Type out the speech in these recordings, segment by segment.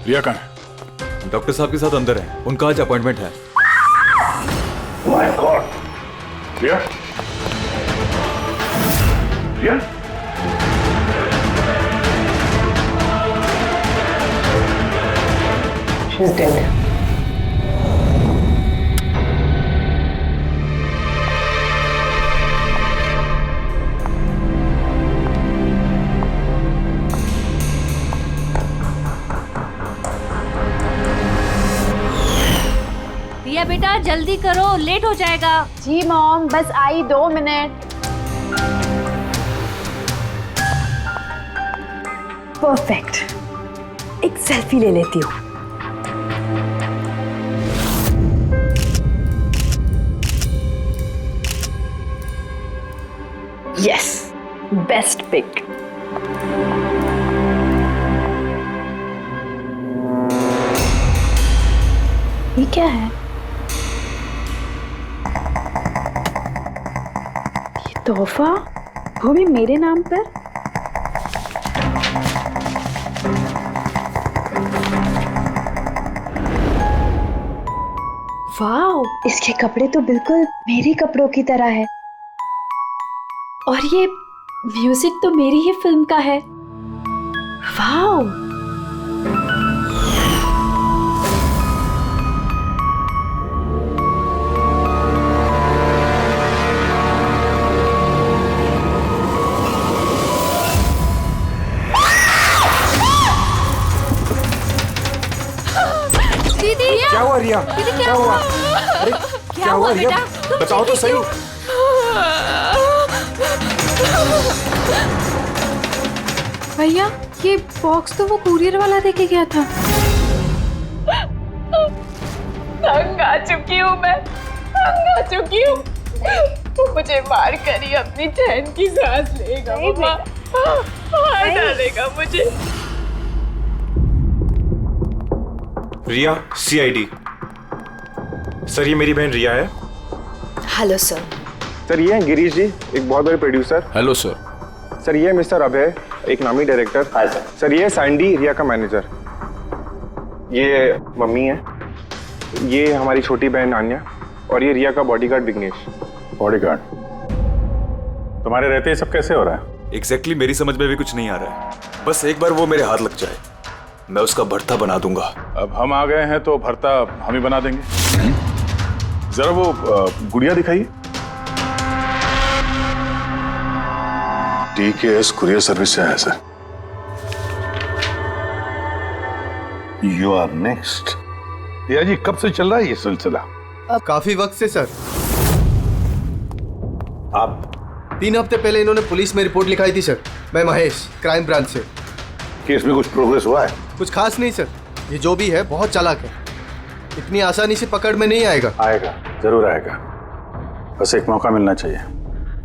रिया कहाँ है? डॉक्टर साहब के साथ अंदर है, उनका आज अपॉइंटमेंट है। My god, Riya, Riya, She's dead. Riya बेटा जल्दी करो, लेट हो जाएगा। जी मॉम, बस आई 2 मिनट। परफेक्ट, एक सेल्फी ले लेती हूँ। Yes, best pic. ये क्या है? ये तोहफा, वो भी मेरे नाम पर। वाओ, इसके कपड़े तो बिल्कुल मेरे कपड़ों की तरह है। और ये म्यूजिक तो मेरी ही फिल्म का है। वाओ, दीदी क्या हुआ रिया? दीदी क्या हुआ? अरे क्या हुआ रिया? बेटा? बताओ तो सही। भैया ये बॉक्स तो वो कुरियर वाला देके गया था। तंग आ चुकी हूँ मैं, तंग आ चुकी हूँ। वो मुझे मार कर ही अपनी चैन की सांस लेगा, मम्मा मार डालेगा मुझे। रिया, सीआईडी। सर ये मेरी बहन रिया है। Hello sir. सर ये हैं गिरीश जी, एक बहुत बड़े प्रोड्यूसर। Hello sir. सर ये है मिस्टर अभय, एक नामी डायरेक्टर। Hi sir. सर ये है सैंडी, रिया का मैनेजर। ये मम्मी है, ये हमारी छोटी बहन आन्या, और ये रिया का बॉडीगार्ड विघ्नेश। बॉडीगार्ड? तुम्हारे रहते ही सब कैसे हो रहा है? एग्जैक्टली मेरी समझ में भी कुछ नहीं आ रहा है। बस एक बार वो मेरे हाथ लग जाए, मैं उसका भर्ता बना दूंगा। अब हम आ गए हैं तो भरता हम ही बना देंगे। जरा वो गुड़िया दिखाइए। DKS कुरियर सर्विस से आया sir. You are next. Riya ji कब से चल रहा है ये सिलसिला? काफी वक्त से सर। आप 3 हफ्ते पहले इन्होंने पुलिस में रिपोर्ट लिखाई थी सर। मैं महेश, क्राइम ब्रांच से। केस में कुछ प्रोग्रेस हुआ है? कुछ खास नहीं सर, ये जो भी है बहुत चालाक है, इतनी आसानी से पकड़ में नहीं आएगा। आएगा, जरूर आएगा, बस एक मौका मिलना चाहिए।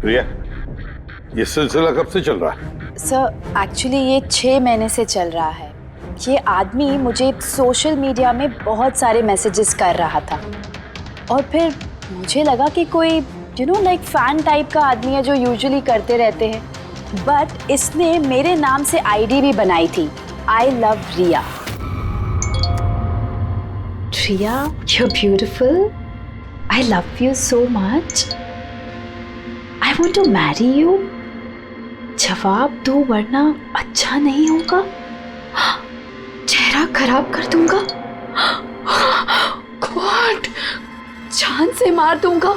रिया ये सिलसिला कब से चल रहा है? सर एक्चुअली ये 6 महीने से चल रहा है। ये आदमी मुझे सोशल मीडिया में बहुत सारे मैसेजेस कर रहा था, और फिर मुझे लगा कि कोई लाइक फैन टाइप का आदमी है जो यूजुअली करते रहते हैं, बट इसने मेरे नाम से आईडी भी बनाई थी, I love Riya. Riya, you're beautiful. I love you so much. I want to marry you. जवाब दो वरना अच्छा नहीं होगा, चेहरा खराब कर दूंगा, गॉड जान से मार दूंगा।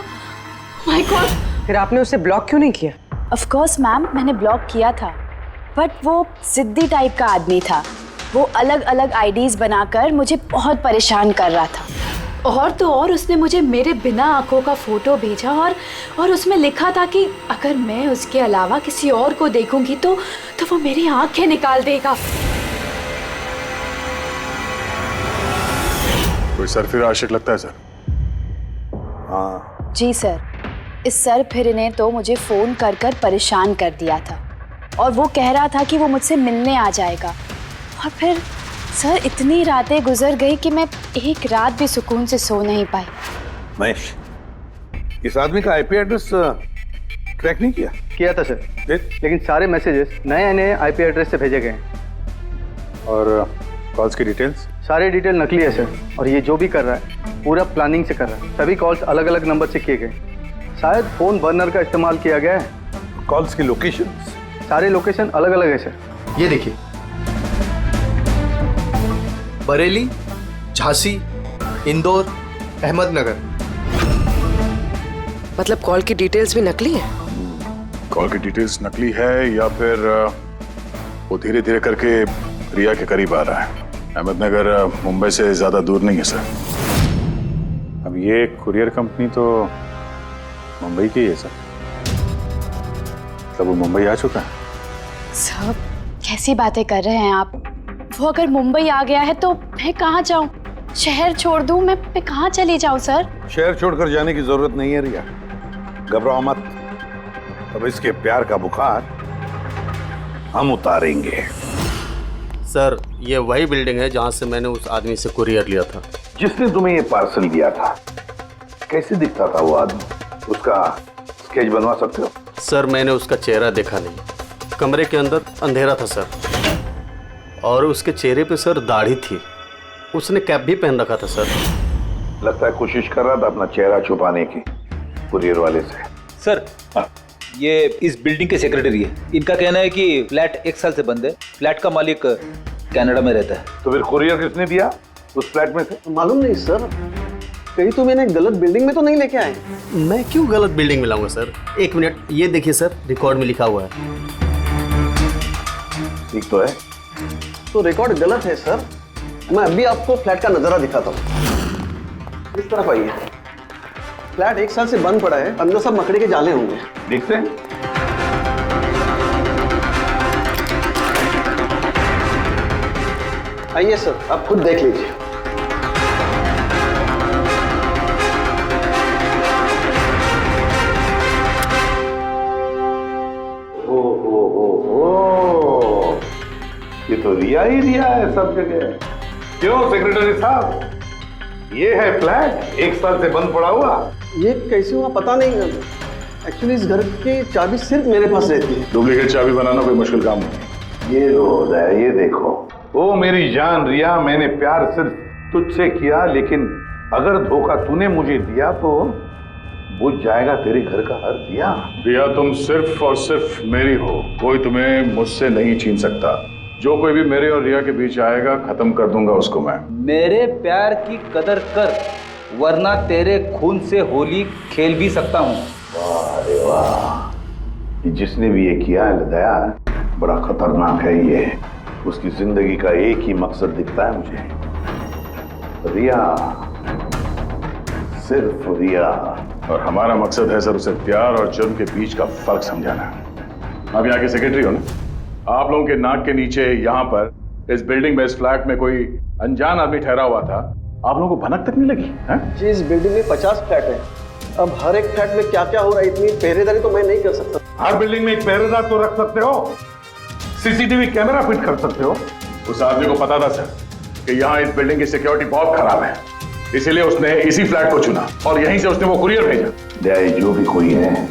My God. फिर आपने उसे ब्लॉक क्यों नहीं किया? ऑफ कोर्स मैम, मैंने ब्लॉक किया था, बट वो जिद्दी टाइप का आदमी था। वो अलग अलग आईडीज बनाकर मुझे बहुत परेशान कर रहा था, और तो और उसने मुझे मेरे बिना आंखों का फोटो भेजा, और उसमें लिखा था कि अगर मैं उसके अलावा किसी और को देखूंगी तो वो मेरी आंखें निकाल देगा। कोई सरफिर आशिक लगता है सर। हाँ जी सर, इस सर फिर ने तो मुझे फ़ोन कर कर परेशान कर दिया था, और वो कह रहा था कि वो मुझसे मिलने आ जाएगा। और फिर सर इतनी रातें गुजर गई कि मैं एक रात भी सुकून से सो नहीं पाई। महेश, इस आदमी का आईपी एड्रेस ट्रैक नहीं किया? किया था सर, लेकिन सारे मैसेजेस नए नए आईपी एड्रेस से भेजे गए हैं। और कॉल्स की डिटेल्स? सारे डिटेल नकली है सर, और ये जो भी कर रहा है पूरा प्लानिंग से कर रहा है। सभी कॉल्स अलग अलग नंबर से किए गए, शायद फोन बर्नर का इस्तेमाल किया गया है। कॉल्स की लोकेशन? सारे लोकेशन अलग अलग है सर। ये देखिए, बरेली, झांसी, इंदौर, अहमदनगर। मतलब कॉल की डिटेल्स भी नकली है? कॉल की डिटेल्स नकली है या फिर वो धीरे धीरे करके रिया के करीब आ रहा है। अहमदनगर मुंबई से ज्यादा दूर नहीं है सर। अब ये कुरियर कंपनी तो मुंबई की है सर, तब वो मुंबई आ चुका है। सर कैसी बातें कर रहे हैं आप? वो अगर मुंबई आ गया है तो मैं कहाँ जाऊँ? शहर छोड़ दूँ? मैं कहाँ चली जाऊँ सर? शहर छोड़कर जाने की जरूरत नहीं है रिया, घबराओ मत। अब इसके प्यार का बुखार हम उतारेंगे। सर ये वही बिल्डिंग है जहाँ से मैंने उस आदमी से कुरियर लिया था। जिसने तुम्हें ये पार्सल दिया था, कैसे दिखता था वो आदमी? उसका स्केच बनवा सकते हो? सर मैंने उसका चेहरा देखा नहीं, कमरे के अंदर अंधेरा था सर, और उसके चेहरे पे सर दाढ़ी थी, उसने कैप भी पहन रखा था सर। लगता है कोशिश कर रहा था अपना चेहरा छुपाने की कुरियर वाले से। सर ये इस बिल्डिंग के सेक्रेटरी है। इनका कहना है कि फ्लैट 1 साल से बंद है। फ्लैट का मालिक कनाडा में रहता है। तो फिर कुरियर किसने दिया उस फ्लैट में से? मालूम नहीं सर, कहीं तो मैंने गलत बिल्डिंग में तो नहीं लेके आए। मैं क्यों गलत बिल्डिंग में लाऊंगा सर? एक मिनट, ये देखिए सर, रिकॉर्ड में लिखा हुआ है। ठीक तो है? तो रिकॉर्ड गलत है सर। मैं अभी आपको फ्लैट का नजारा दिखाता हूँ। इस तरफ आइए। फ्लैट 1 साल से बंद पड़ा है, अंदर सब मकड़ी के जाले होंगे। देखते हैं। आइए सर, आप खुद देख लीजिए। ये तो रिया ही रिया है सब जगह। क्यों सेक्रेटरी साहब, ये है फ्लैट 1 साल से बंद पड़ा हुआ। ये कैसे हुआ पता नहीं। एक्चुअली इस घर की चाबी सिर्फ मेरे पास रहती है। डुप्लीकेट चाबी बनाना कोई मुश्किल काम नहीं। ये रोज है, ये देखो। ओ मेरी जान रिया, मैंने प्यार सिर्फ तुझसे किया, लेकिन अगर धोखा तूने मुझे दिया तो बुझ जाएगा तेरे घर का हर दिया। रिया तुम सिर्फ और सिर्फ मेरी हो, कोई तुम्हें मुझसे नहीं छीन सकता। जो कोई भी मेरे और रिया के बीच आएगा खत्म कर दूंगा उसको मैं। मेरे प्यार की कदर कर, वरना तेरे खून से होली खेल भी सकता हूँ। वाह रे वाह, जिसने भी ये किया है दया, बड़ा खतरनाक है ये। उसकी जिंदगी का एक ही मकसद दिखता है मुझे, रिया, सिर्फ रिया। और हमारा मकसद है सर उसे प्यार और जुर्म के बीच का फर्क समझाना। आप यहाँ के सेक्रेटरी हो ना? आप लोगों के नाक के नीचे यहाँ पर इस बिल्डिंग में, इस फ्लैट में कोई अनजान आदमी ठहरा हुआ था, आप लोगों को भनक तक नहीं लगी है? जी इस बिल्डिंग में 50 फ्लैट है। अब हर एक फ्लैट में क्या क्या हो रहा है इतनी पहरेदारी तो मैं नहीं कर सकता। हर बिल्डिंग में एक पहरेदार तो रख सकते हो, सीसीटीवी कैमरा फिट कर सकते हो। उस आदमी को पता था सर कि यहाँ इस बिल्डिंग की सिक्योरिटी बहुत खराब है, इसीलिए उसने इसी फ्लैट को चुना और यहीं से उसने वो कुरियर भेजा। दया जो भी कोई है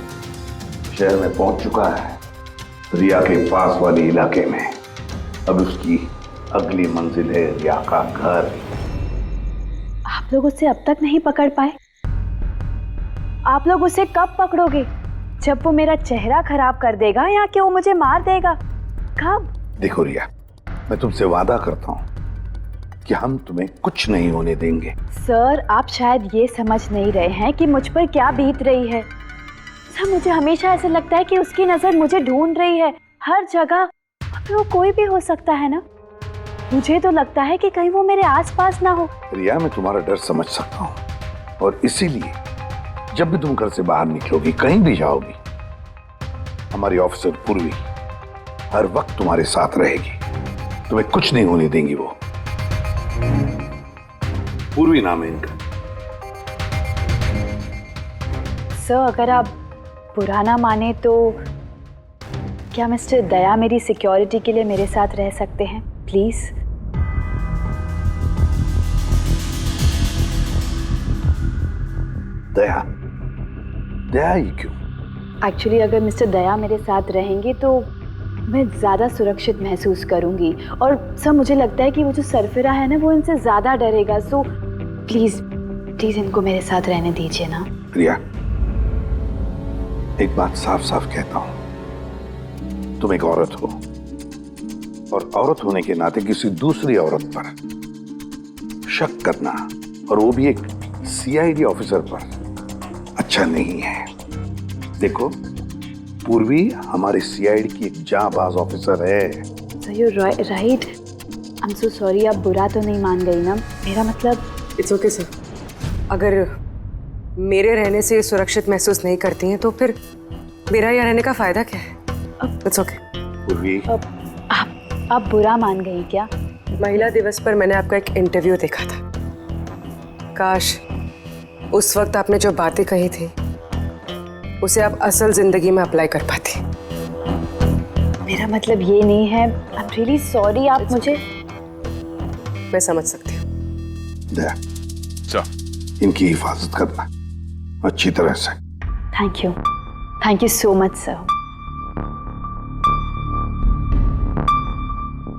शहर में पहुंच चुका है, रिया के पास वाले इलाके में। अब उसकी अगली मंजिल है रिया का घर। आप लोग उसे अब तक नहीं पकड़ पाए? आप लोग उसे कब पकड़ोगे? जब वो मेरा चेहरा खराब कर देगा या कि वो मुझे मार देगा? कब? देखो रिया, मैं तुमसे वादा करता हूँ कि हम तुम्हें कुछ नहीं होने देंगे। सर आप शायद ये समझ नहीं रहे हैं कि मुझ पर क्या बीत रही है। सर मुझे हमेशा ऐसा लगता है कि उसकी नजर मुझे ढूंढ रही है हर जगह। वो कोई भी हो सकता है ना? मुझे तो लगता है कि कहीं वो मेरे आसपास ना हो। रिया मैं तुम्हारा डर समझ सकता हूँ, और इसीलिए जब भी तुम घर से बाहर निकलोगी, कहीं भी जाओगी, हमारी ऑफिसर पूर्वी हर वक्त तुम्हारे साथ रहेगी। तुम्हें कुछ नहीं होने देंगी वो। पूर्वी नाम है इनका। सर अगर आप पुराना माने तो क्या मिस्टर दया मेरी सिक्योरिटी के लिए मेरे साथ रह सकते हैं प्लीज? दया? दया ही क्यों? एक्चुअली अगर मिस्टर दया मेरे साथ रहेंगे तो मैं ज़्यादा सुरक्षित महसूस करूंगी। और सर मुझे लगता है कि वो जो सरफिरा है ना वो इनसे ज़्यादा डरेगा। सो प्लीज़ प्लीज़ इनको मेरे साथ रहने दीजिए ना। रिया, एक बात साफ साफ कहता हूं, तुम एक औरत हो और औरत होने के नाते किसी दूसरी औरत पर शक करना, और वो भी एक सीआईडी ऑफिसर पर, अच्छा नहीं है। देखो, पूर्वी हमारे सीआईडी की एक जांबाज ऑफिसर है। So you right. I am so sorry, आप बुरा तो नहीं मान गई ना? मेरा मतलब इट्स ओके सर। अगर मेरे रहने से सुरक्षित महसूस नहीं करती हैं तो फिर मेरा यहाँ रहने का फायदा क्या है? It's okay. पूर्वी, आप बुरा मान गई क्या? महिला दिवस पर मैंने आपका एक इंटरव्यू देखा था। काश उस वक्त आपने जो बातें कही थी उसे आप असल जिंदगी में अप्लाई कर पाती। मेरा मतलब ये नहीं है। आई एम रियली सॉरी। आप मुझे मैं समझ सकती हूँ। इनकी हिफाजत करना अच्छी तरह से। Thank you so much sir.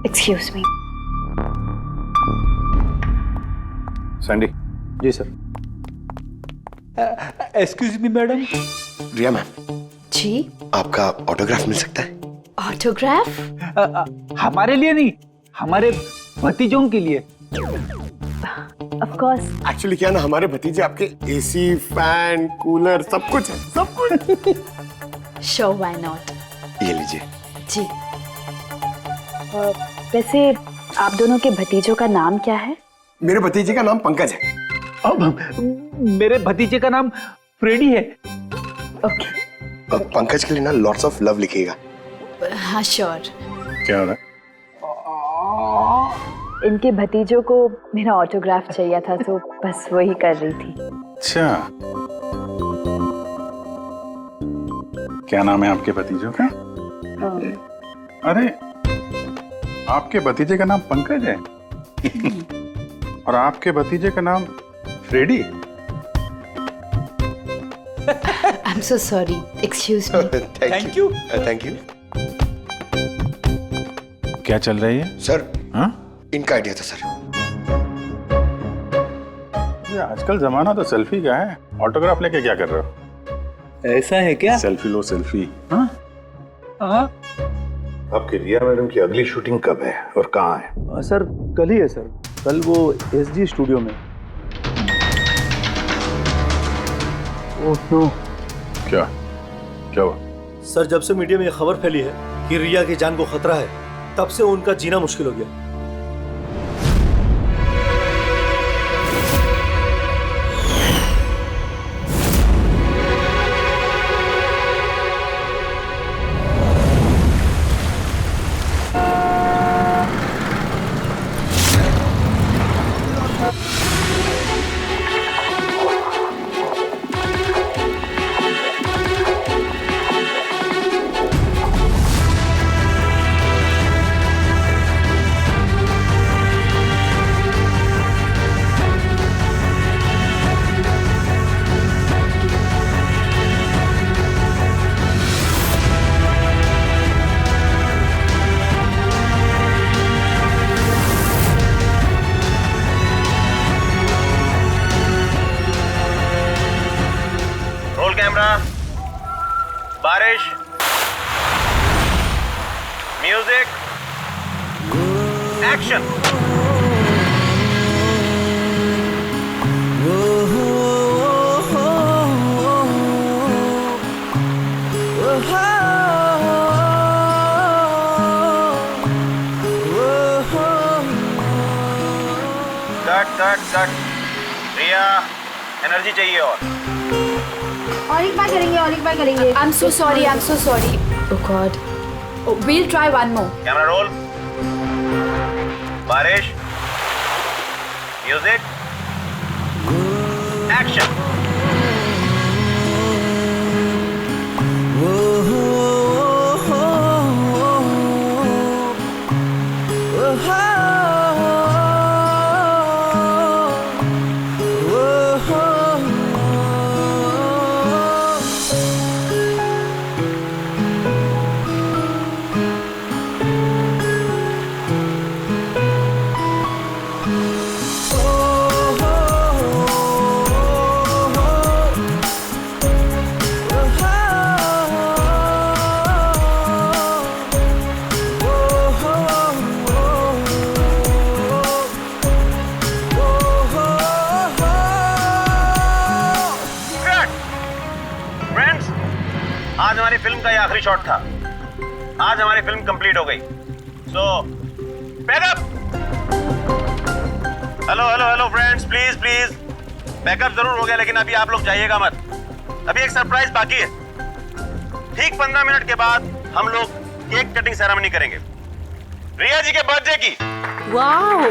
Excuse me. Sandy. जी sir. Excuse me madam. Riya ma'am ji, आपका ऑटोग्राफ मिल सकता है? ऑटोग्राफ? हमारे लिए नहीं, हमारे भतीजों के लिए। Of course. एक्चुअली क्या ना, हमारे भतीजे आपके एसी, फैन, कूलर सब कुछ है, सब कुछ। Show why not. ये लीजिए। जी। वैसे आप दोनों के भतीजों का नाम क्या है? मेरे भतीजे का नाम पंकज है। अब मेरे भतीजे का नाम फ्रेडी है। ओके। पंकज के लिए ना लॉट्स ऑफ लव लिखिएगा। हाँ श्योर। क्या हो रहा है? इनके भतीजों को मेरा ऑटोग्राफ चाहिए था तो बस वही कर रही थी। अच्छा, क्या नाम है आपके भतीजों का? अरे, आपके भतीजे का नाम पंकज है और आपके भतीजे का नाम Freddy. I am so sorry, excuse me. Thank you. Thank you. क्या चल रही है सर? हाँ, इनका आइडिया था सर। ये आजकल जमाना तो सेल्फी का है, ऑटोग्राफ लेके क्या कर रहे हो? ऐसा है क्या? सेल्फी लो सेल्फी। हाँ हाँ। आपकी रिया मैडम की अगली शूटिंग कब है और कहाँ है? सर कल ही है सर, कल वो एसजी स्टूडियो में। Oh no. क्या हुआ? सर जब से मीडिया में ये खबर फैली है कि रिया की जान को खतरा है, तब से उनका जीना मुश्किल हो गया। बारिश, म्यूजिक, एक्शन। कट। रिया, एनर्जी चाहिए और एक बार करेंगे। I'm so sorry. Oh God. We'll try one more. Camera roll. बारिश, म्यूजिक, एक्शन। आखिरी शॉट था। आज हमारी फिल्म कंप्लीट हो गई। So backup. Hello hello hello friends, please please backup जरूर हो गया, लेकिन अभी आप लोग जाइएगा मत। अभी एक सरप्राइज बाकी है। ठीक 15 मिनट के बाद हम लोग केक कटिंग सेरेमनी करेंगे, रिया जी के बर्थडे की। वाह,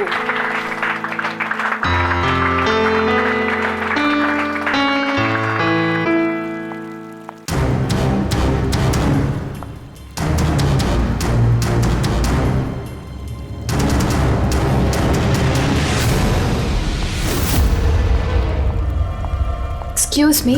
Excuse me.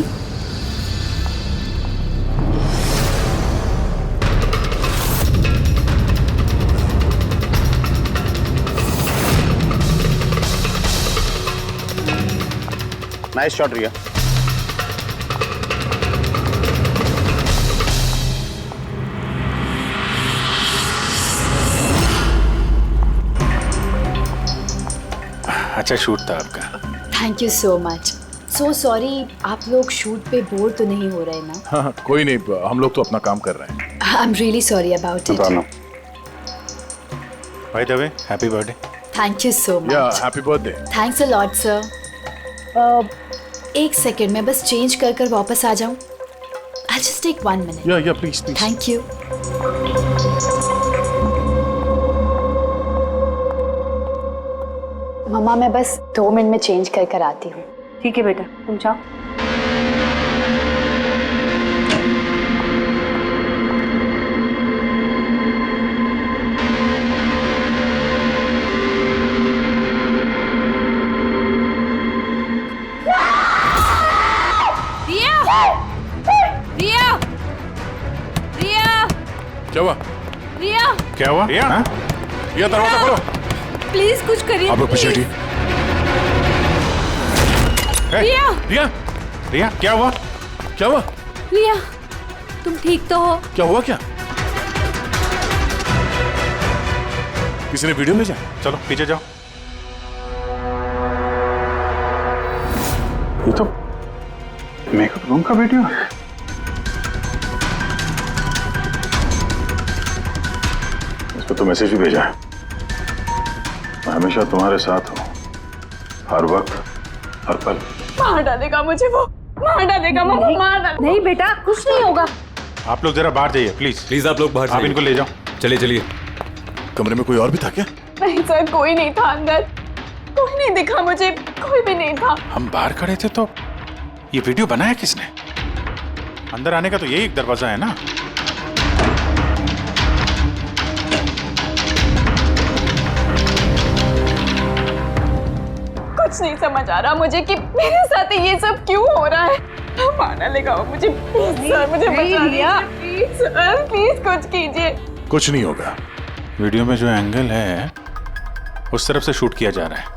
नाइस शॉट रिया। अच्छा शूट था आपका। Thank you so much. So sorry, आप लोग शूट पे बोर तो नहीं हो रहे ना? हाँ कोई नहीं, हम लोग तो अपना काम कर रहे हैं। I am really sorry about it. By the way, happy birthday. Thank you so much. Yeah happy birthday. Thanks a lot sir. एक सेकेंड, मैं बस चेंज कर कर वापस आ जाऊं। I just take 1 minute. Yeah please please. Thank you. मम्मा मैं बस 2 मिनट में चेंज कर कर आती हूँ। ठीक है बेटा, तुम जाओ। रिया, क्या हुआ? रिया, क्या हुआ? रिया, हाँ? रिया दरवाजा खोलो। प्लीज कुछ करिए। आप लोग पीछे हटिए। रिया, रिया, रिया, क्या हुआ? क्या हुआ? रिया, तुम ठीक तो हो? क्या हुआ? क्या किसी ने वीडियो भेजा? चलो पीछे जाओ। ये तो मेकअप रूम का वीडियो है। इस पर तो मैसेज भी भेजा है, मैं हमेशा तुम्हारे साथ हूँ, हर वक्त हर पल। मार डालेगा मुझे वो, मार डालेगा वो, मार डालेगा। नहीं बेटा, कुछ नहीं होगा। आप लोग जरा बाहर जाइए प्लीज। प्लीज आप लोग बाहर आप इनको ले जाओ। चलिए चलिए। कमरे में कोई और भी था क्या? नहीं सर, कोई नहीं था अंदर, कोई नहीं दिखा मुझे, कोई भी नहीं था। हम बाहर खड़े थे तो ये वीडियो बनाया किसने? अंदर आने का तो यही एक दरवाजा है ना। कुछ नहीं समझ आ रहा मुझे कि मेरे साथ ये सब क्यों हो रहा है। मार डालेगा वो मुझे। प्लीज सर, मुझे बचा लीजिए। प्लीज सर, प्लीज कुछ कीजिए। कुछ नहीं होगा। वीडियो में जो एंगल है उस तरफ से शूट किया जा रहा है।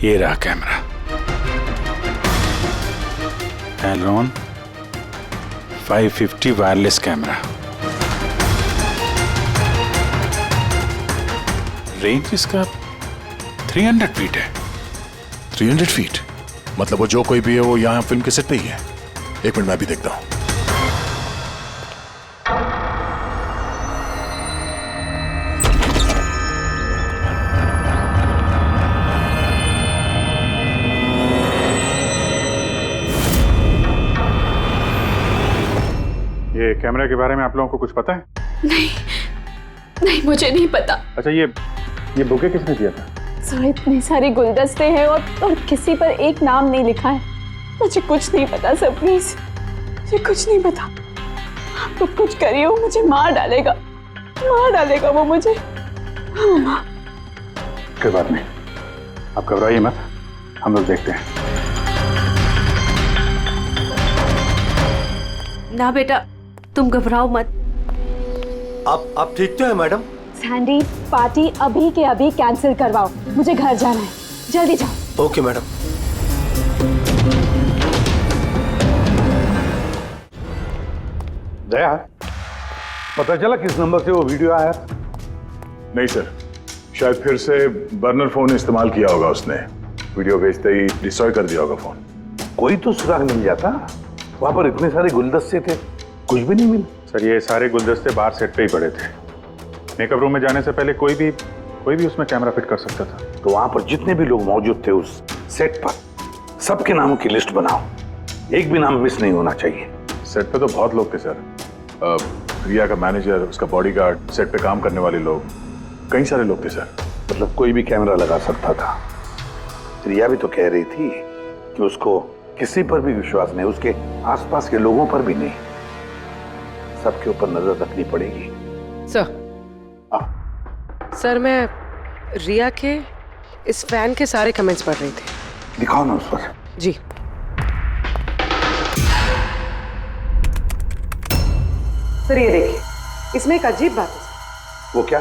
ये रहा कैमरा, एलोन 550 वायरलेस कैमरा। रेंज इसका 300 फीट है। 300 फीट? मतलब वो जो कोई भी है वो यहाँ फिल्म के सेट पे ही है। एक मिनट मैं भी देखता हूँ। ये कैमरा के बारे में आप लोगों को कुछ पता है? नहीं नहीं, मुझे नहीं पता। अच्छा ये बुके किसने दिया था? सर इतने सारे गुलदस्ते हैं और किसी पर एक नाम नहीं लिखा है। मुझे कुछ नहीं पता सर, प्लीज मुझे कुछ नहीं पता। आप लोग कुछ करिए, वो मुझे मार डालेगा, मार डालेगा वो मुझे। हाँ, कोई बात नहीं, आप घबराइए मत, हम लोग देखते हैं। ना बेटा, तुम घबराओ मत। आप ठीक तो है मैडम? सैंडी, पार्टी अभी के अभी कैंसिल करवाओ, मुझे घर जाना है, जल्दी जाओ। Okay madam. दया, पता चला किस नंबर से वो वीडियो आया? नहीं सर, शायद फिर से बर्नर फोन इस्तेमाल किया होगा उसने। वीडियो भेजते ही डिस्ट्रॉय कर दिया होगा फोन। कोई तो सुराग मिल जाता। वहां पर इतने सारे गुलदस्ते थे, कुछ भी नहीं मिला। सर ये सारे गुलदस्ते बाहर सेट पे ही पड़े थे। मेकअप रूम में जाने से पहले कोई भी उसमें कैमरा फिट कर सकता था। तो वहां पर जितने भी लोग मौजूद थे उस सेट पर, सबके नामों की लिस्ट बनाओ। एक भी नाम मिस नहीं होना चाहिए। सेट पे तो बहुत लोग थे सर। रिया का मैनेजर, उसका बॉडीगार्ड, सेट पे काम करने वाले लोग, कई सारे लोग थे सर। मतलब कोई भी कैमरा लगा सकता था। रिया भी तो कह रही थी कि उसको किसी पर भी विश्वास नहीं, उसके आसपास के लोगों पर भी नहीं। सबके ऊपर नजर रखनी पड़ेगी। सर मैं रिया के इस फैन के सारे कमेंट्स पढ़ रही थी। दिखाओ ना उस पर। जी। सर ये देखिए, इसमें एक अजीब बात है। वो क्या?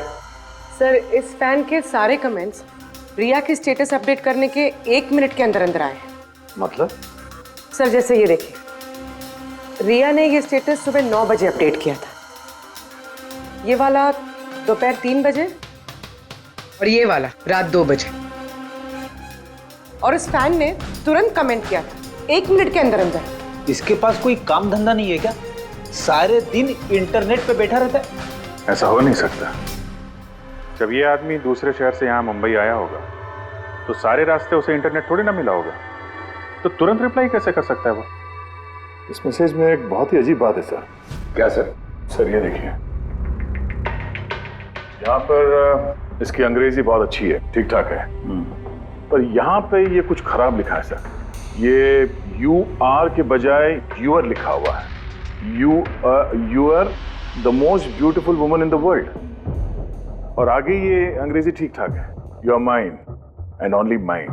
सर इस फैन के सारे कमेंट्स रिया के स्टेटस अपडेट करने के 1 मिनट के अंदर अंदर आए हैं। मतलब? सर जैसे ये देखिए, रिया ने ये स्टेटस सुबह 9 बजे अपडेट किया था, ये वाला दोपहर 3 बजे और ये वाला रात 2 बजे। और इस फैन ने तुरंत कमेंट किया था 1 मिनट के अंदर अंदर। इसके पास कोई काम धंधा नहीं है क्या? सारे दिन इंटरनेट पे बैठा रहता है। ऐसा हो नहीं सकता। जब ये आदमी दूसरे शहर से यहाँ मुंबई आया होगा तो सारे रास्ते उसे इंटरनेट थोड़ी ना मिला होगा, तो तुरंत रिप्लाई कैसे कर सकता है वो? इस मैसेज में एक बहुत ही अजीब बात है सर। क्या सर? सर ये देखिए, यहाँ पर इसकी अंग्रेजी बहुत अच्छी है, ठीक ठाक है, पर यहाँ पे ये कुछ खराब लिखा है सर। ये यू आर के बजाय यूर लिखा हुआ है। You are the most beautiful woman in the world. और आगे ये अंग्रेजी ठीक ठाक है, you are mine and only mine.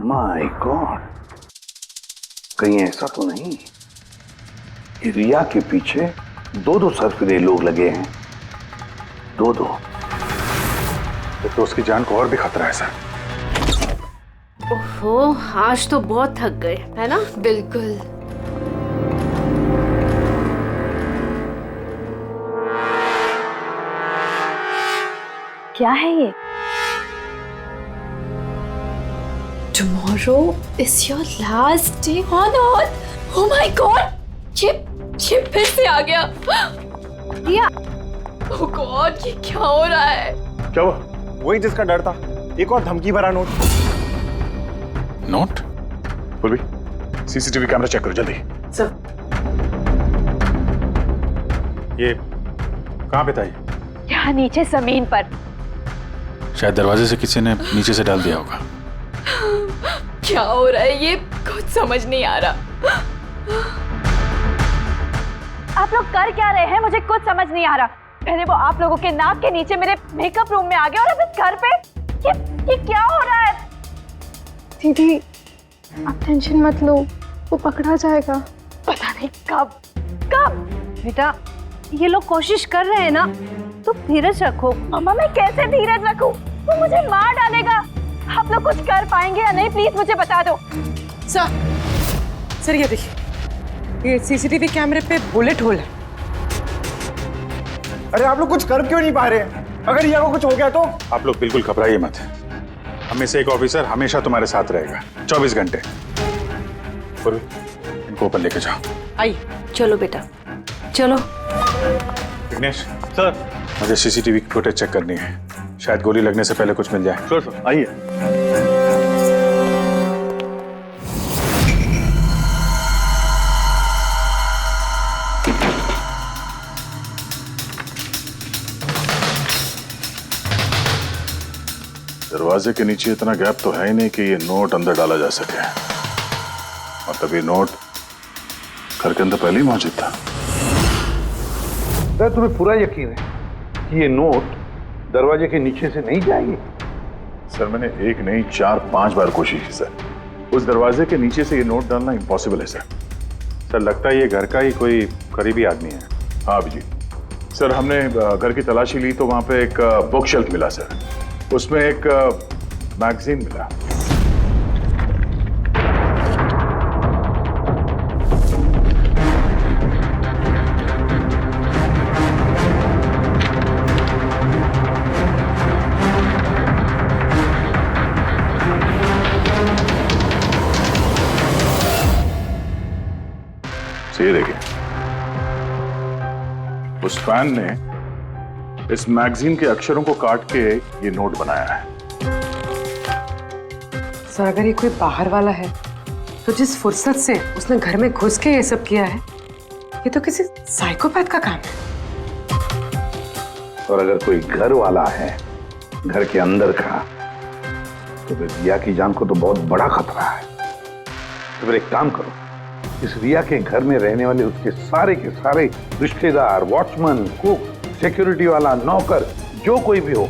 My god, कहीं ऐसा तो नहीं कि रिया के पीछे 2 सरफिरे लोग लगे हैं? 2। तो उसकी जान को और भी खतरा है सर। ओहो, आज तो बहुत थक गए, है ना? बिल्कुल। क्या है ये? Tomorrow is your last day on earth. Oh my God! ये फिर से आ गया। रिया, oh God, ये क्या हो रहा है? क्या हुआ? वही जिसका डर था, एक और धमकी भरा नोट। नोट? बोल भी, सीसीटीवी कैमरा चेक करो जल्दी। सर ये कहाँ पे था? ये यहाँ नीचे जमीन पर। शायद दरवाजे से किसी ने नीचे से डाल दिया होगा। क्या हो रहा है ये? कुछ समझ नहीं आ रहा। आप लोग कर क्या रहे हैं? मुझे कुछ समझ नहीं आ रहा। पहले वो आप लोगों के नाक के नीचे मेरे मेकअप रूम में आ गया और अब इस घर पे ये क्या हो रहा है? दीदी आप टेंशन मत लो, वो पकड़ा जाएगा। पता नहीं कब। बेटा ये लोग कोशिश कर रहे हैं ना, तो धीरज रखो। मम्मा मैं कैसे धीरज रखूं? वो मुझे मार डालेगा। आप लोग कुछ कर पाएंगे या नहीं, प्लीज मुझे बता दो। सर ये देखिए, ये सीसीटीवी कैमरे पे बुलेट होल है। अरे आप लोग कुछ कर क्यों नहीं पा रहे? अगर रिया को कुछ हो गया तो? आप लोग बिल्कुल घबराइए मत। हम में से एक ऑफिसर हमेशा तुम्हारे साथ रहेगा 24 घंटे। इनको ऊपर लेके जाओ। आई। चलो बेटा चलो। विघ्नेश सर, मुझे सीसीटीवी फुटेज चेक करनी है, शायद गोली लगने से पहले कुछ मिल जाए। सर आइए। दरवाजे के नीचे इतना गैप तो है ही नहीं कि ये नोट अंदर डाला जा सके। मतलब ये नोट घर के अंदर पहले ही मौजूद था। सर तुम्हें पूरा यकीन है कि ये नोट दरवाजे के नीचे से नहीं जाएगी? सर मैंने 1 नहीं 4-5 बार कोशिश की सर। उस दरवाजे के नीचे से ये नोट डालना इम्पॉसिबल है सर। सर लगता है ये घर का ही कोई करीबी आदमी है। हाँ अभिजीत सर, हमने घर की तलाशी ली तो वहां पे एक बुक शेल्फ मिला सर, उसमें एक मैगजीन मिला। उस फैन ने इस मैगजीन के अक्षरों को काट के ये नोट बनाया है। सर अगर ये कोई बाहर वाला है तो जिस फुर्सत से उसने घर में घुस के ये सब किया है, ये तो किसी साइकोपैथ का काम है। और अगर कोई घर वाला है, घर के अंदर का, तो फिर रिया की जान को तो बहुत बड़ा खतरा है। तो फिर एक काम करो, इस रिया के घर में रहने वाले उसके सारे के सारे रिश्तेदार, वॉचमैन, कुक, सिक्योरिटी वाला, नौकर, जो कोई भी हो,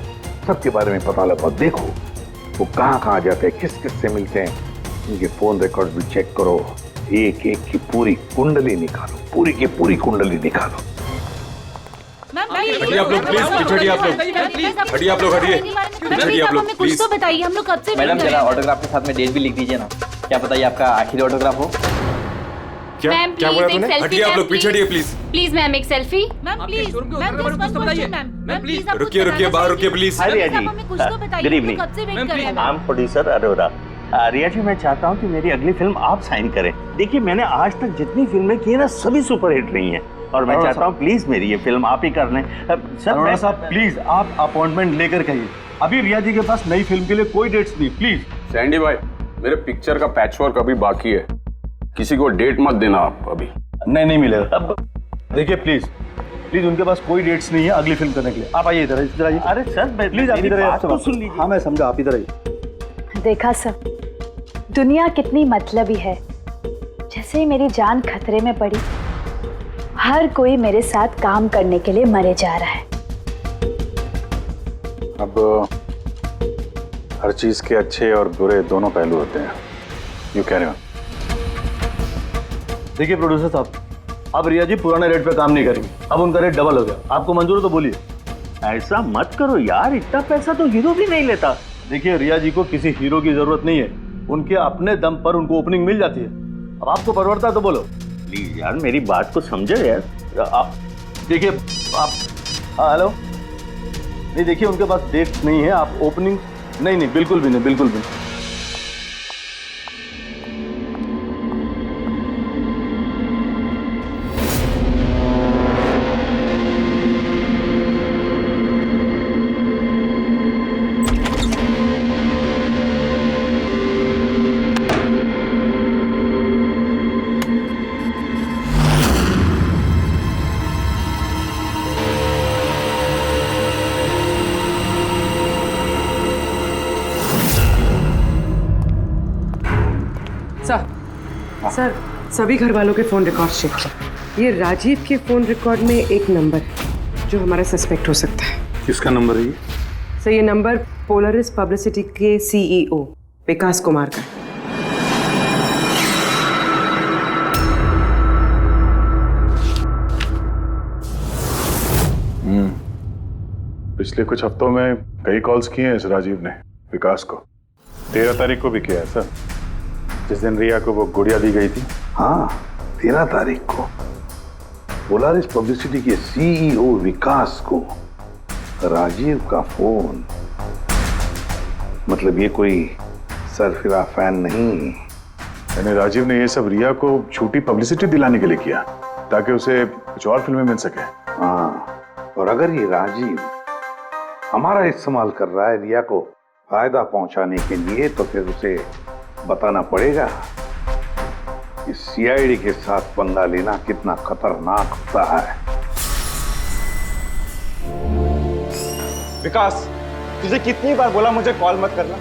सबके बारे में पता लगाओ। देखो वो कहाँ जाते हैं, किस किस से मिलते हैं, इनके फोन रिकॉर्ड भी चेक करो। एक एक की पूरी कुंडली निकालो, पूरी की पूरी कुंडली निकालो। हटिए आप लोग प्लीज, हटिए आप लोग, हटिए आप लोग, हटिए आप लोग प्लीज। तो बताइए, हम लोग कब से मैडम जरा ऑटोग्राफ के साथ में डेट भी लिख दीजिए ना। क्या पता ये आपका आखिरी ऑटोग्राफ हो। क्या बोला तूने? हटिए आप लोग, पीछे हटिए प्लीज। प्लीज मैम एक selfie. Ma'am please, ma'am please रुकिए रुकिए, बाहर रुकिए प्लीज। हाय रिया जी, कुछ तो बताइए, गुड इवनिंग। कब से वेट कर रहे हैं। I am producer Arora. Riya ji, मैं चाहता हूँ कि मेरी अगली फिल्म आप साइन करें। देखिए मैंने आज तक जितनी फिल्में की है ना, सभी सुपरहिट रही हैं, और मैं चाहता हूँ प्लीज मेरी ये फिल्म आप ही कर लें। सर अरोड़ा साहब प्लीज आप अपॉइंटमेंट लेकर कहिए। अभी रिया जी के पास नई फिल्म के लिए कोई डेट्स नहीं, प्लीज। सैंडी भाई, मेरे पिक्चर का पैचवर्क अभी बाकी है, किसी को डेट मत देना आप अभी। नहीं मिलेगा। देखिए प्लीज उनके पास कोई डेट्स नहीं है अगली फिल्म करने के लिए। आप आइए इधर आइए। अरे सर प्लीज आप इधर आइए। तो सुन लीजिए। हाँ मैं समझा, आप इधर आइए। देखा सब, दुनिया कितनी मतलबी है। जैसे ही मेरी जान खतरे में पड़ी, हर कोई मेरे साथ काम करने के लिए मरे जा रहा है। अब हर चीज के अच्छे और बुरे दोनों पहलू होते हैं। यू कह रहे हो? देखिए प्रोड्यूसर साहब, अब रिया जी पुराने रेट पे काम नहीं करेंगे, अब उनका रेट डबल हो गया। आपको मंजूर है तो बोलिए। ऐसा मत करो यार, इतना पैसा तो हीरो भी नहीं लेता। देखिए रिया जी को किसी हीरो की जरूरत नहीं है, उनके अपने दम पर उनको ओपनिंग मिल जाती है। अब आपको परवड़ता है तो बोलो। प्लीज यार मेरी बात को समझो यार। आप देखिए, आप हेलो, नहीं देखिए उनके पास डेट नहीं है। आप ओपनिंग नहीं बिल्कुल भी नहीं, बिल्कुल भी नहीं। सर सभी घर वालों के फोन रिकॉर्ड चेक किए। ये राजीव के फोन रिकॉर्ड में एक नंबर है जो हमारा सस्पेक्ट हो सकता है। किसका नंबर है ये? सर ये नंबर पोलरिस पब्लिसिटी के सीईओ विकास कुमार का है। पिछले कुछ हफ्तों में कई कॉल्स किए हैं इस राजीव ने विकास को। 13 तारीख को भी किया है सर, जिस दिन रिया को वो गुड़िया दी गई थी। हाँ 13 तारीख को पोलारिस पब्लिसिटी के सीईओ विकास को राजीव का फोन। मतलब ये कोई सरफिरा फैन नहीं। यानी राजीव ने ये सब रिया को झूठी पब्लिसिटी दिलाने के लिए किया ताकि उसे कुछ और फिल्में मिल सके। हाँ, और अगर ये राजीव हमारा इस्तेमाल कर रहा है रिया को फायदा पहुंचाने के लिए, तो फिर उसे बताना पड़ेगा कि सीआईडी के साथ पंगा लेना कितना खतरनाक होता है। विकास, तुझे कितनी बार बोला मुझे कॉल मत करना।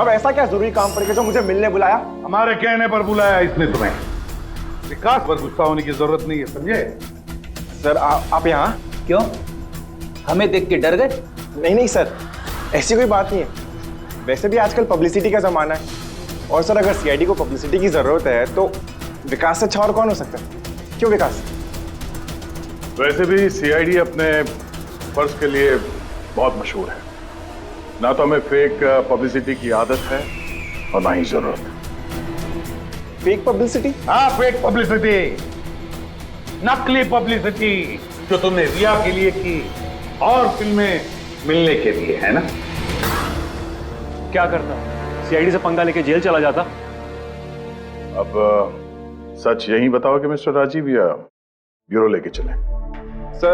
अब ऐसा क्या जरूरी काम पड़ गया जो मुझे मिलने बुलाया? हमारे कहने पर बुलाया इसने तुम्हें। विकास पर गुस्सा होने की जरूरत नहीं है, समझे? सर आप यहाँ क्यों? हमें देख के डर गए? नहीं सर, ऐसी कोई बात नहीं है। वैसे भी आजकल पब्लिसिटी का जमाना है, और सर अगर सीआईडी को पब्लिसिटी की जरूरत है तो विकास से अच्छा और कौन हो सकता है? क्यों विकास? वैसे भी सीआईडी अपने फर्ज के लिए बहुत मशहूर है। ना तो हमें फेक पब्लिसिटी की आदत है और ना ही जरूरत। Fake publicity? हाँ, फेक पब्लिसिटी, नकली पब्लिसिटी जो तुमने रिया के लिए की और फिल्में मिलने के लिए, है ना? क्या करता? सीआईडी से पंगा लेके जेल चला जाता। अब सच यही बताओ कि मिस्टर राजीव या ब्यूरो लेके चले। सर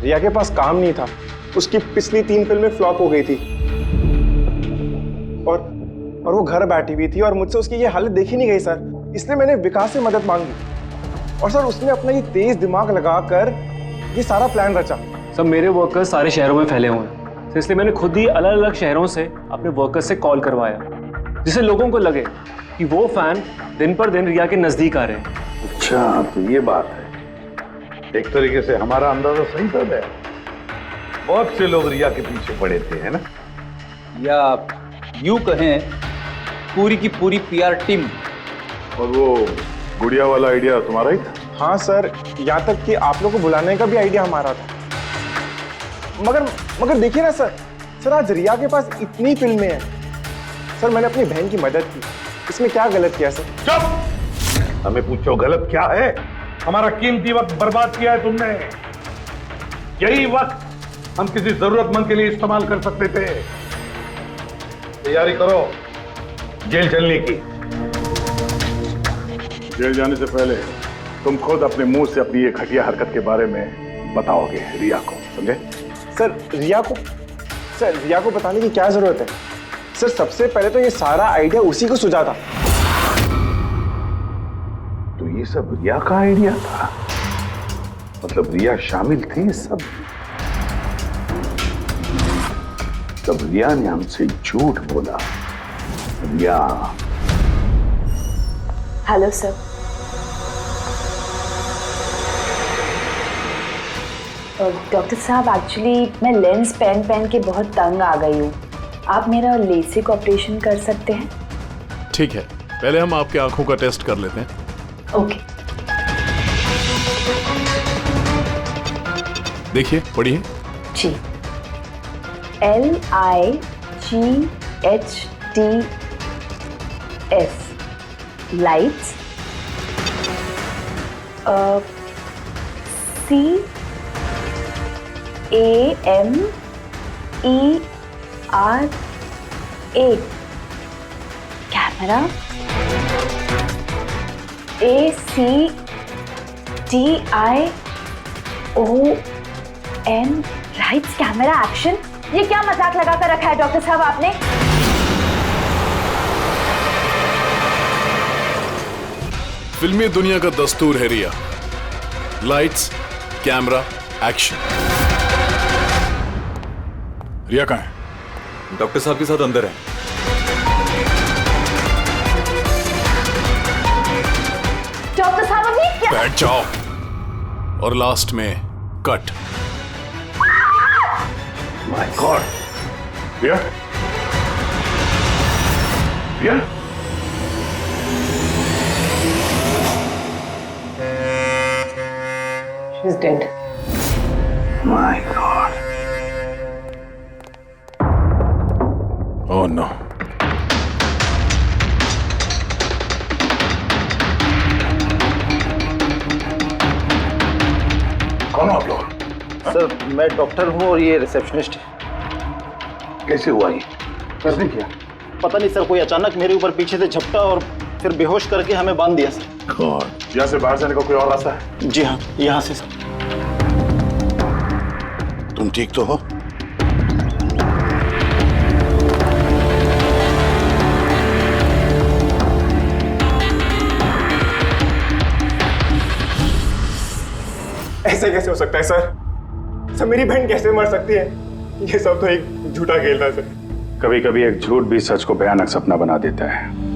रिया के पास काम नहीं था, उसकी पिछली 3 फिल्में फ्लॉप हो गई थी और वो घर बैठी हुई थी और मुझसे उसकी ये हालत देखी नहीं गई सर, इसलिए मैंने विकास से मदद मांगी और सर उसने अपना ये तेज दिमाग लगाकर ये सारा प्लान रचा। सब मेरे वर्कर्स सारे शहरों में फैले हुए हैं, तो इसलिए मैंने खुद ही अलग अलग शहरों से अपने वर्कर्स से कॉल करवाया जिससे लोगों को लगे कि वो फैन दिन पर दिन रिया के नजदीक आ रहे हैं। अच्छा, तो ये बात है। एक तरीके से हमारा अंदाजा सही था। बहुत से लोग रिया के पीछे पड़े थे, है ना? या यूं कहें पूरी की पूरी पीआर टीम। और वो गुड़िया वाला आइडिया तुम्हारा ही था? हाँ सर, यहाँ तक कि आप लोगों को बुलाने का भी आइडिया हमारा था। मगर देखिए ना सर आज रिया के पास इतनी फिल्में हैं सर, मैंने अपनी बहन की मदद की, इसमें क्या गलत किया सर? चुप! हमें पूछो गलत क्या है? हमारा कीमती वक्त बर्बाद किया है तुमने। यही वक्त हम किसी जरूरतमंद के लिए इस्तेमाल कर सकते थे। तैयारी करो जेल चलने की। जेल जाने से पहले तुम खुद अपने मुंह से अपनी ये घटिया हरकत के बारे में बताओगे रिया को, समझे? सर रिया को बताने की क्या जरूरत है सर? सबसे पहले तो ये सारा आइडिया उसी को सुझा था। तो ये सब रिया का आइडिया था? मतलब रिया शामिल थी इस सब? तब रिया ने हमसे झूठ बोला। रिया। Hello sir. डॉक्टर साहब, एक्चुअली मैं लेंस पहन के बहुत तंग आ गई हूँ। आप मेरा लेसिक ऑपरेशन कर सकते हैं? ठीक है, पहले हम आपकी आंखों का टेस्ट कर लेते हैं। ओके। देखिए, पढ़िए। जी। LIGHTS lights. CAMERA camera. ACTION lights camera action. ये क्या मजाक लगा कर रखा है डॉक्टर साहब आपने? फिल्मी दुनिया का दस्तूर है रिया, लाइट्स कैमरा एक्शन। रिया कहाँ है? डॉक्टर साहब के साथ अंदर है। डॉक्टर साहब अभी क्या? बैठ जाओ। और लास्ट में cut. My god. Riya? Riya? She's dead. My God. Oh no. कौन हो आप लोग? सर मैं डॉक्टर हूँ और ये रिसेप्शनिस्ट है। कैसे हुआ ये? किसने किया? पता नहीं सर, कोई अचानक मेरे ऊपर पीछे से झपटा और फिर बेहोश करके हमें बांध दिया सर। यहाँ से बाहर जाने का कोई और रास्ता है? जी हाँ, यहाँ से सर। तुम ठीक तो हो? ऐसे कैसे हो सकता है सर? मेरी बहन कैसे मर सकती है? ये सब तो एक झूठा खेल था सर। कभी कभी एक झूठ भी सच को भयानक सपना बना देता है।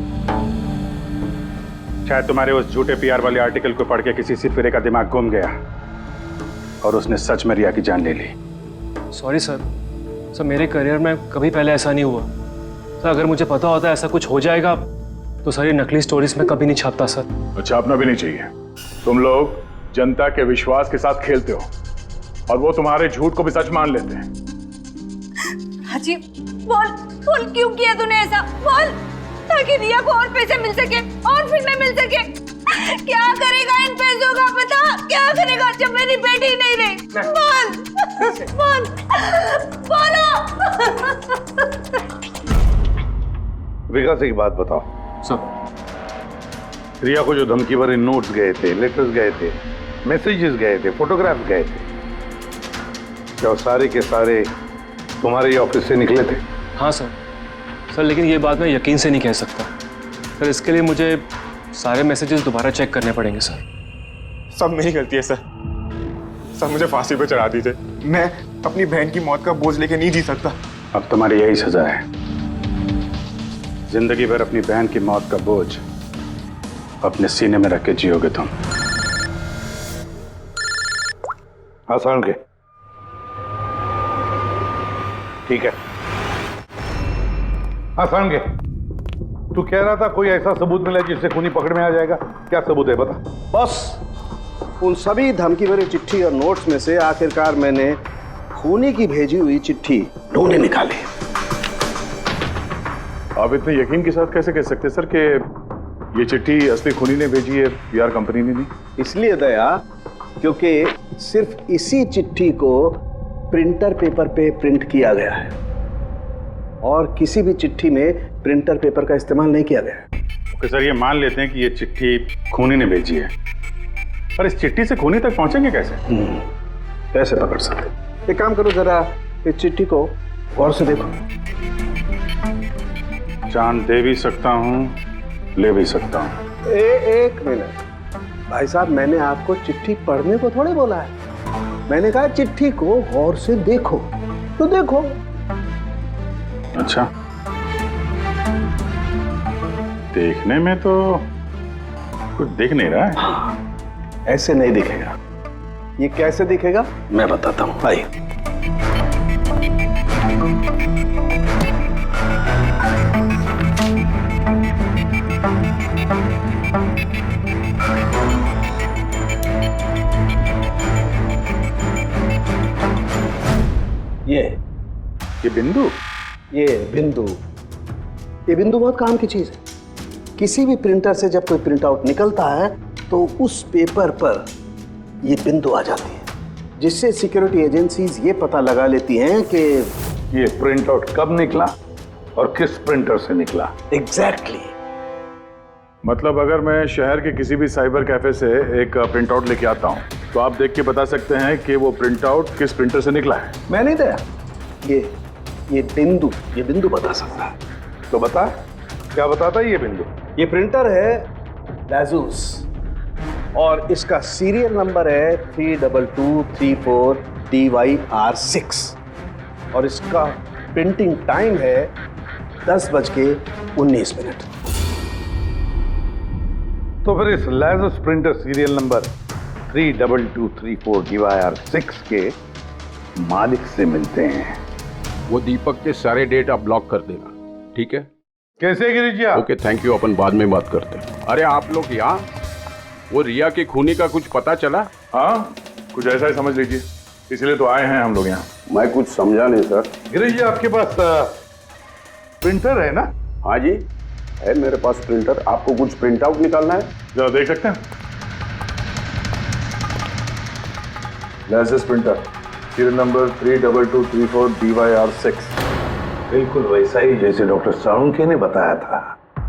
शायद तुम्हारे उस झूठे पीआर वाले आर्टिकल को पढ़ के किसी सिरफिरे का दिमाग घूम गया और उसने सच में रिया की जान ले ली। सॉरी सर, मेरे करियर में कभी पहले ऐसा नहीं हुआ सर। अगर मुझे पता होता ऐसा कुछ हो जाएगा तो सारी नकली स्टोरीज में कभी नहीं छापता सर। छापना भी नहीं चाहिए। तुम लोग जनता के विश्वास के साथ खेलते हो और वो तुम्हारे झूठ को भी सच मान लेते हैं। राजीव, बोल क्यों किया तूने ऐसा? बोल, ताकि रिया को और पैसे मिल सके और फिल्में मिल सके। क्या करेगा इन पैसों का? पता क्या करेगा जब मेरी बेटी ही नहीं रही? बोलो। विकास एक बात बताओ सब रिया को जो धमकी भरे नोट्स गए थे, लेटर्स गए थे, मैसेजेस गए थे, फोटोग्राफ गए थे, क्या वो सारे के सारे तुम्हारे ही ऑफिस से निकले थे? हाँ सर। सर लेकिन ये बात मैं यकीन से नहीं कह सकता सर, इसके लिए मुझे सारे मैसेजेस दोबारा चेक करने पड़ेंगे सर। सब मेरी गलती है सर। सब मुझे फांसी पे चढ़ा दीजिए। मैं अपनी बहन की मौत का बोझ लेके नहीं जी सकता। अब तुम्हारी यही सजा है, जिंदगी भर अपनी बहन की मौत का बोझ अपने सीने में रख के जियोगे तुम। हाँ सारण के, ठीक है। हाँ सारण के, तू कह रहा था कोई ऐसा सबूत मिला जिससे खूनी पकड़ में आ जाएगा, क्या सबूत है बता? बस उन सभी धमकी भरी चिट्ठी और नोट्स में से आखिरकार मैंने खूनी की भेजी हुई चिट्ठी ढूंढे निकाली। आप इतने यकीन के साथ कैसे कह सकते सर कि ये चिट्ठी असली खूनी ने भेजी है, पीआर कंपनी ने नहीं? इसलिए दया, क्योंकि सिर्फ इसी चिट्ठी को प्रिंटर पेपर पे प्रिंट किया गया है और किसी भी चिट्ठी में प्रिंटर पेपर का इस्तेमाल नहीं किया गया है। ओके सर, ये मान लेते हैं कि ये चिट्ठी खूनी ने भेजी है, पर इस चिट्ठी से खूनी तक पहुंचेंगे कैसे? कैसे पकड़ सकते? एक काम करो, जरा इस चिट्ठी को गौर से देखो। जान दे भी सकता हूँ, ले भी सकता हूँ। एक मिनट भाई साहब, मैंने आपको चिट्ठी पढ़ने को थोड़े बोला है, मैंने कहा चिट्ठी को गौर से देखो। तो देखो। अच्छा, देखने में तो कुछ दिख नहीं रहा है। ऐसे नहीं दिखेगा। ये कैसे दिखेगा मैं बताता हूं, आइए। ये बिंदु, ये बिंदु, ये बिंदु बहुत काम की चीज है। किसी भी प्रिंटर से जब कोई प्रिंट आउट निकलता है तो उस पेपर पर ये बिंदु आ जाती है, जिससे सिक्योरिटी एजेंसीज ये पता लगा लेती हैं कि ये प्रिंट आउट कब निकला और किस प्रिंटर से निकला। एग्जैक्टली। मतलब अगर मैं शहर के किसी भी साइबर कैफे से एक प्रिंट आउट लेके आता हूँ तो आप देख के बता सकते हैं कि वो प्रिंट आउट किस प्रिंटर से निकला है? मैं नहीं दया, ये बिंदु बता सकता है। तो बता, क्या बताता है ये बिंदु? ये प्रिंटर है लाजूस और इसका सीरियल नंबर है 32234 DYR6 और इसका प्रिंटिंग टाइम है 10:19। तो फिर इस लाजूस प्रिंटर सीरियल नंबर 32234 DYR6 के मालिक से मिलते हैं। वो दीपक के सारे डेटा ब्लॉक कर देना, ठीक है? कैसे गिरिजा? ओके, थैंक यू, अपन बाद में बात करते हैं। अरे आप लोग यहाँ, वो रिया के खूनी का कुछ पता चला? हाँ, कुछ ऐसा ही समझ लीजिए, इसलिए तो आए हैं हम लोग यहाँ। मैं कुछ समझा नहीं सर। गिरिजा, आपके पास प्रिंटर है ना? हाँ जी है मेरे पास प्रिंटर। आपको कुछ प्रिंट आउट निकालना है? जरा देख सकते हैं। Licence printer serial number 32234 DYR6, बिल्कुल वैसा ही जैसे डॉक्टर साळुंखे ने बताया था।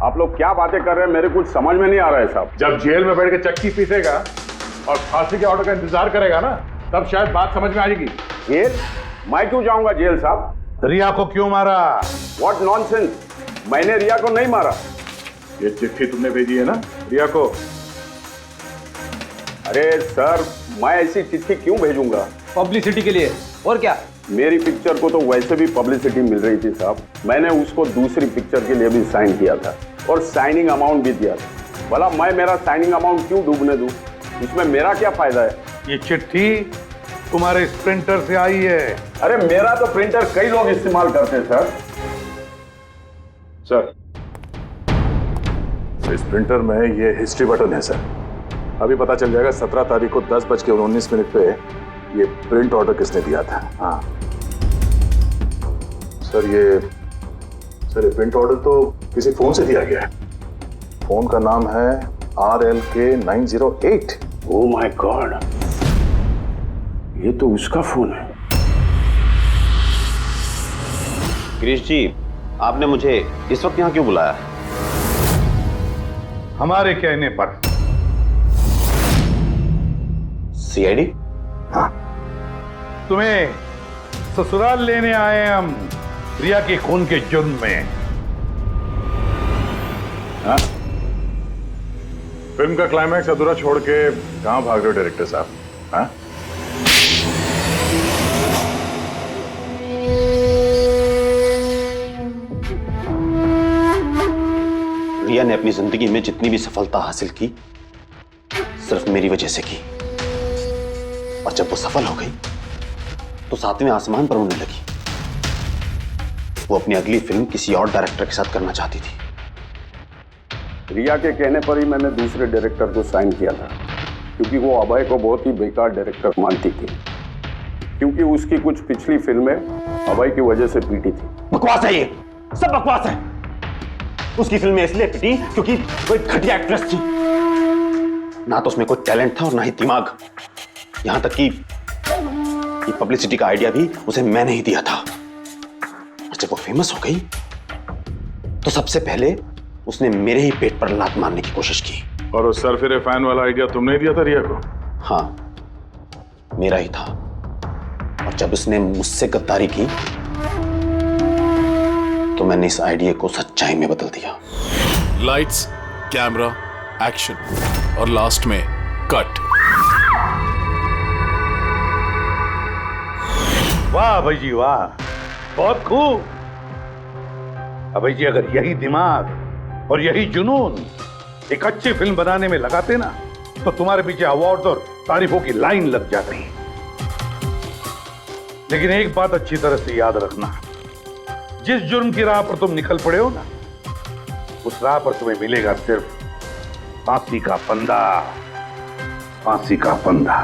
आप लोग क्या बातें कर रहे हैं, मेरे कुछ समझ में नहीं आ रहा है साहब। जब जेल में बैठ के चक्की पीसेगा और फांसी के ऑर्डर का इंतजार करेगा ना, तब शायद बात समझ में आएगी। जेल? मैं क्यों जाऊंगा जेल साहब? रिया को क्यों मारा? व्हाट नॉनसेंस, मैंने रिया को नहीं मारा। ये चिट्ठी तुमने भेजी है ना रिया को? अरे सर, मैं ऐसी चिट्ठी क्यों भेजूंगा? पब्लिसिटी के लिए, और क्या? मेरी पिक्चर को तो वैसे भी पब्लिसिटी मिल रही थी साहब। मैंने उसको दूसरी पिक्चर के लिए भी साइन किया था और साइनिंग अमाउंट भी दिया था। भला मैं मेरा साइनिंग अमाउंट क्यों डूबने दूं? इसमें मेरा क्या फायदा है? ये चिट्ठी तुम्हारे इस प्रिंटर से आई है। अरे मेरा तो प्रिंटर कई लोग इस्तेमाल करते हैं सर। सर, इस प्रिंटर में ये हिस्ट्री बटन है सर। अभी पता चल जाएगा 17 तारीख को 10:19 पे ये प्रिंट ऑर्डर किसने दिया था। हाँ सर, ये प्रिंट ऑर्डर तो किसी फोन से दिया गया है। फोन का नाम है RLK908। ओह माय गॉड, ये तो उसका फोन है। गिरीश जी, आपने मुझे इस वक्त यहाँ क्यों बुलाया? हमारे कहने पर सीआईडी? हाँ, तुम्हें ससुराल लेने आए हैं हम रिया के खून के जुर्म में। हाँ? फिल्म का क्लाइमैक्स अधूरा छोड़ के कहां भाग रहे हो डायरेक्टर साहब? हाँ? रिया ने अपनी जिंदगी में जितनी भी सफलता हासिल की सिर्फ मेरी वजह से की, और जब वो सफल हो गई तो सातवें आसमान पर उड़ने लगी। वो अपनी अगली फिल्म किसी और डायरेक्टर के साथ करना चाहती थी। रिया के कहने पर ही मैंने दूसरे डायरेक्टर को साइन किया था, क्योंकि वो अभय को बहुत ही बेकार डायरेक्टर मानती थी, क्योंकि उसकी कुछ पिछली फिल्में अभय की वजह से पीटी थी। बकवास है, ये सब बकवास है। उसकी फिल्में इसलिए पिटी क्योंकि वो एक घटिया एक्ट्रेस थी। ना तो उसमें कोई टैलेंट था और ना ही दिमाग। यहां तक कि पब्लिसिटी का आइडिया भी उसे मैंने ही दिया था। और जब वो फेमस हो गई तो सबसे पहले उसने मेरे ही पेट पर लात मारने की कोशिश की। और उस सरफिरे फैन वाला आइडिया तुमने ही दिया था रिया को? हाँ, मेरा ही था। और जब उसने मुझसे गद्दारी की तो मैंने इस आइडिया को सच्चाई में बदल दिया। लाइट्स, कैमरा, एक्शन और लास्ट में कट। वाह भाई जी वाह, बहुत खूब। अभय जी, अगर यही दिमाग और यही जुनून एक अच्छी फिल्म बनाने में लगाते ना तो तुम्हारे पीछे अवार्ड और तारीफों की लाइन लग जाती। लेकिन एक बात अच्छी तरह से याद रखना, जिस जुर्म की राह पर तुम निकल पड़े हो ना, उस राह पर तुम्हें मिलेगा सिर्फ फांसी का फंदा, फांसी का फंदा।